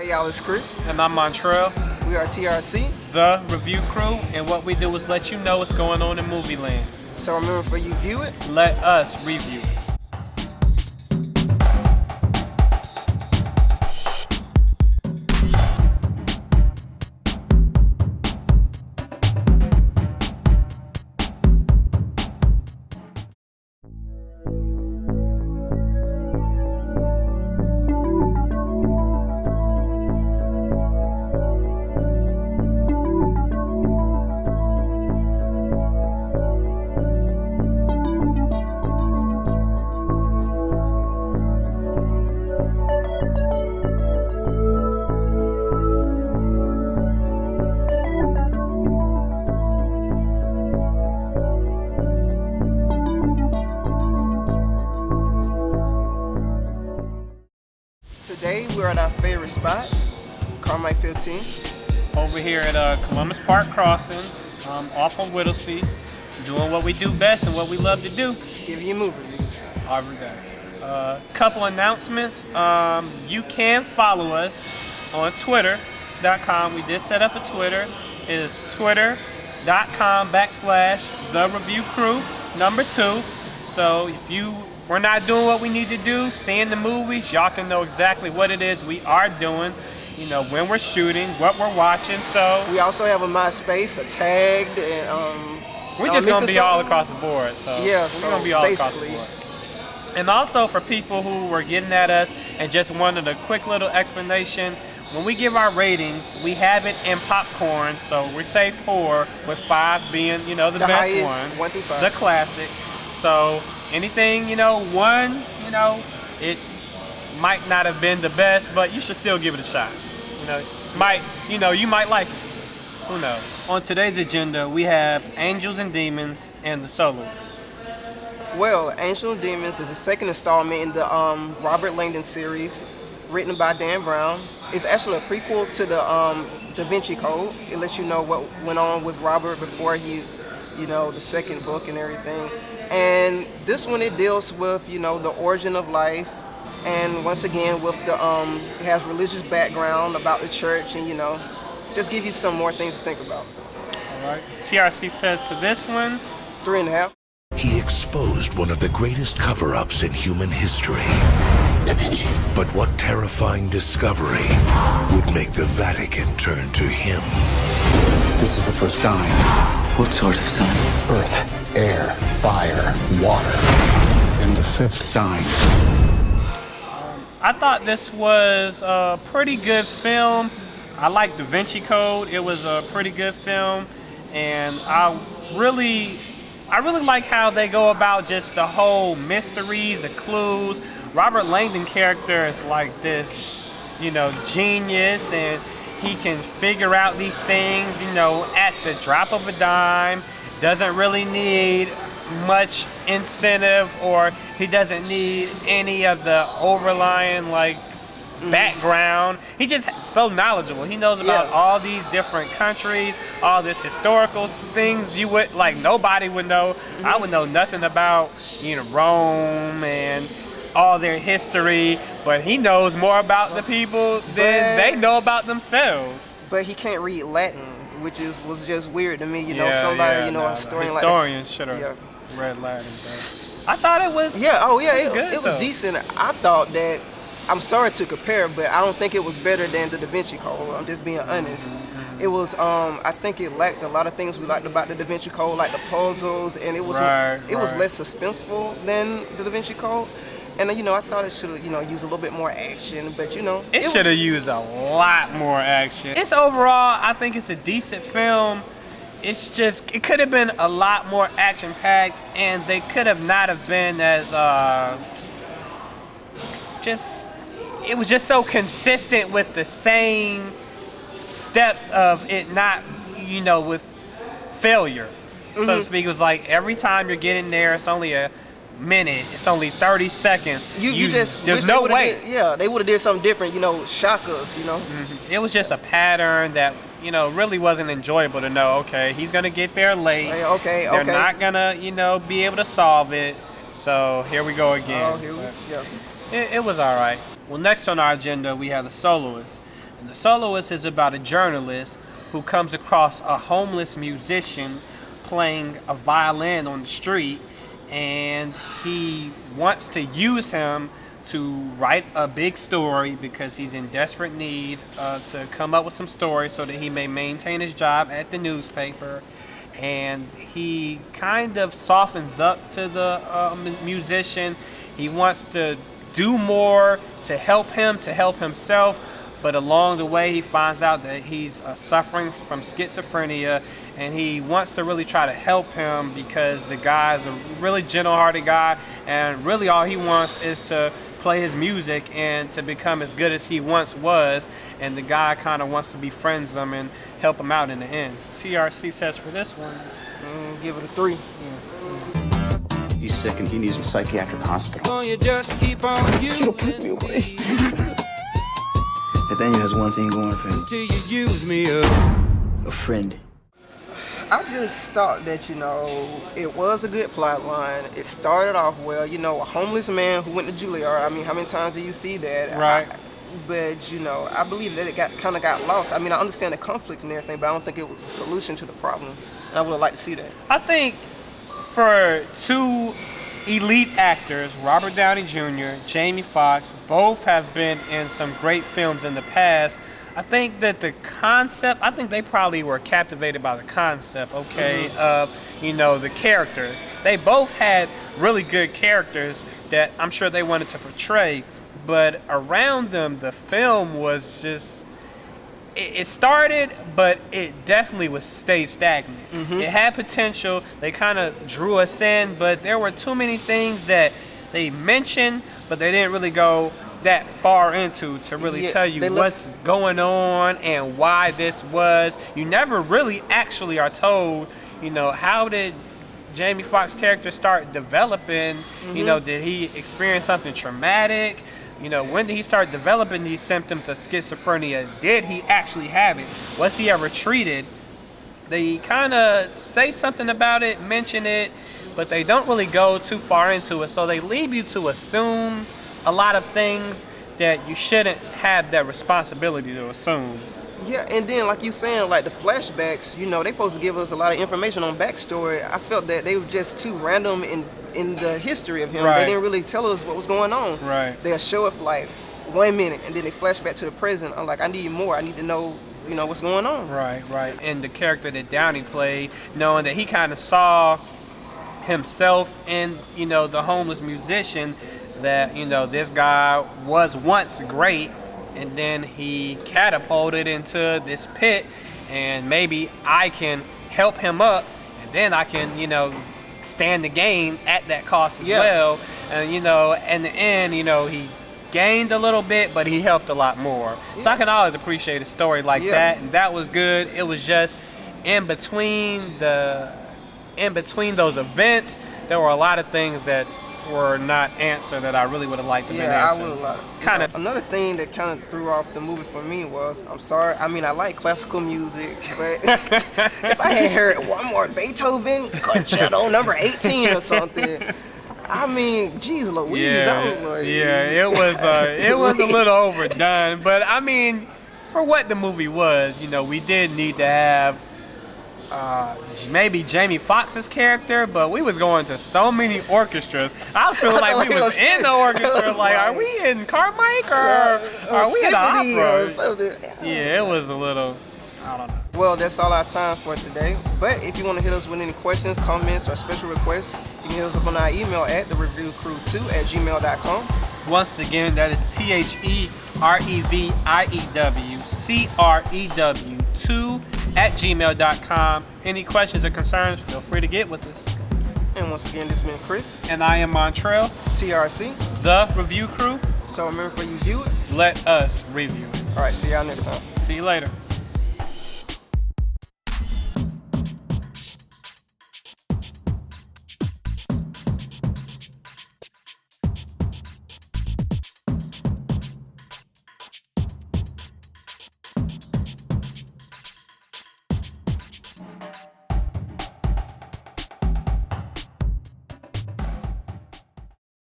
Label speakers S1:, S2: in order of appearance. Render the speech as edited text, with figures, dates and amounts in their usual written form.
S1: Hey y'all, it's Chris.
S2: And I'm Montrel.
S1: We are TRC,
S2: the review crew, and what we do is let you know what's going on in movie land.
S1: So remember, for you view it,
S2: let us review it.
S1: Today we're at our favorite spot, Carmike 15.
S2: Over here at Columbus Park Crossing, off of Whittlesey, doing what we do best and what we love to do.
S1: Give you a movie review.
S2: Every day. Couple announcements. You can follow us on Twitter.com. We did set up a Twitter. It is twitter.com/TheReviewCrew2. So if we're not doing what we need to do, seeing the movies, y'all can know exactly what it is we are doing, you know, when we're shooting, what we're watching. So
S1: we also have a MySpace, a tagged, and
S2: we're just gonna be all across the board. So
S1: yeah,
S2: we're gonna be all across the board. And also for people who were getting at us and just wanted a quick little explanation, when we give our ratings, we have it in popcorn. So we say 4, with 5 being, you know, the best
S1: highest,
S2: one,
S1: 1 through 5.
S2: the classic. So anything, you know, 1, you know, it might not have been the best, but you should still give it a shot. You might like it. Who knows? On today's agenda, we have Angels and Demons and the Soloist.
S1: Well, Angels and Demons is the second installment in the Robert Langdon series, written by Dan Brown. It's actually a prequel to the Da Vinci Code. It lets you know what went on with Robert before he, you know, the second book and everything. And this one, it deals with, you know, the origin of life, and once again with the it has religious background about the church, and you know, just give you some more things to think about.
S2: All right. TRC says to this one,
S1: 3.5.
S3: He exposed one of the greatest cover-ups in human history.
S4: Da Vinci.
S3: But what terrifying discovery would make the Vatican turn to him?
S4: This is the first sign.
S5: What sort of sign?
S4: Earth, air, fire, water. And the fifth sign.
S2: I thought this was a pretty good film. I like Da Vinci Code. It was a pretty good film, and I really like how they go about just the whole mysteries, the clues. Robert Langdon character is like this, you know, genius, and he can figure out these things, you know, at the drop of a dime. Doesn't really need much incentive, or he doesn't need any of the overlying background. He just so knowledgeable. He knows about all these different countries, all this historical things you would nobody would know. I would know nothing about, you know, Rome and all their history, but he knows more about the people than they know about themselves.
S1: But he can't read Latin, which was just weird to me. You know, somebody, you know, a historian like that.
S2: Historians should have read Latin. I thought it was
S1: it
S2: good,
S1: was decent. I thought that, I'm sorry to compare, but I don't think it was better than the Da Vinci Code. I'm just being honest. It was, I think it lacked a lot of things we liked about the Da Vinci Code, like the puzzles, and it was was less suspenseful than the Da Vinci Code. And you know, I thought it should have, you know, used a little bit more action, but you know,
S2: it should have used a lot more action. It's overall, I think it's a decent film. It's just, it could have been a lot more action packed, and they could have not have been as it was just so consistent with the same steps of it not, you know, with failure, so to speak. It was like every time you're getting there, it's only a minute, it's only 30 seconds.
S1: You just
S2: there's no way.
S1: They would have did something different, you know, shock us, you know.
S2: It was just a pattern that, you know, really wasn't enjoyable to know, okay, he's gonna get there late. They're not gonna, you know, be able to solve it. So here we go again.
S1: It was all right.
S2: Well, next on our agenda, we have the Soloist. And The Soloist is about a journalist who comes across a homeless musician playing a violin on the street, and he wants to use him to write a big story because he's in desperate need to come up with some stories so that he may maintain his job at the newspaper. And he kind of softens up to the musician. He wants to do more to help himself, but along the way he finds out that he's suffering from schizophrenia, and he wants to really try to help him because the guy's a really gentle-hearted guy, and really all he wants is to play his music and to become as good as he once was, and the guy kind of wants to befriend him and help him out in the end. TRC says for this one,
S1: give it a 3.
S5: He's sick and he needs a psychiatric hospital.
S6: You just keep on using.
S5: You don't put me away. Nathaniel has one thing going for him.
S6: Till you use me up.
S5: A friend.
S1: I just thought that, it was a good plot line. It started off well, a homeless man who went to Juilliard. I mean, how many times do you see that?
S2: Right.
S1: But, I believe that it kind of got lost. I mean, I understand the conflict and everything, but I don't think it was a solution to the problem. And I would like to see that.
S2: I think for two elite actors, Robert Downey Jr., Jamie Foxx, both have been in some great films in the past. I think that I think they probably were captivated by the concept, okay, of, the characters. They both had really good characters that I'm sure they wanted to portray, but around them, the film was just, it started, but it definitely stayed stagnant. It had potential. They kind of drew us in, but there were too many things that they mentioned, but they didn't really go that far into to really tell you what's going on and why this was. You never really actually are told, how did Jamie Foxx's character start developing? Did he experience something traumatic? When did he start developing these symptoms of schizophrenia? Did he actually have it? Was he ever treated? They kind of say something about it, mention it, but they don't really go too far into it. So they leave you to assume a lot of things that you shouldn't have that responsibility to assume.
S1: Yeah, and then like you saying, like the flashbacks, they supposed to give us a lot of information on backstory. I felt that they were just too random in the history of him.
S2: Right.
S1: They didn't really tell us what was going on.
S2: Right.
S1: They'll show it for like 1 minute, and then they flash back to the present. I'm like, I need more. I need to know, what's going on.
S2: Right. And the character that Downey played, knowing that he kind of saw himself in, the homeless musician, that, this guy was once great, and then he catapulted into this pit, and maybe I can help him up, and then I can, stand the gain at that cost as well. And, in the end, he gained a little bit, but he helped a lot more. Yeah. So I can always appreciate a story like that, and that was good. It was just in between those events, there were a lot of things that were not answered that I really would have liked to be answered.
S1: I would have. Another thing that kind of threw off the movie for me was, I'm sorry, I mean, I like classical music, but if I had heard one more Beethoven concerto number 18 or something, I mean, geez Louise, I was like,
S2: it was a little overdone, but I mean, for what the movie was, we did need to have maybe Jamie Foxx's character, but we was going to so many orchestras. I was feeling like we was in the orchestra. Like, are we in Carmike or are we in the opera? Yeah, it was a little, I don't know.
S1: Well, that's all our time for today. But if you want to hit us with any questions, comments, or special requests, you can hit us up on our email at thereviewcrew2@gmail.com.
S2: Once again, that is TheReviewCrew2@gmail.com. Any questions or concerns, feel free to get with us.
S1: And once again, this has been Chris.
S2: And I am Montrel.
S1: TRC.
S2: The Review Crew.
S1: So remember, before you view it,
S2: let us review it.
S1: All right, see y'all next time.
S2: See you later.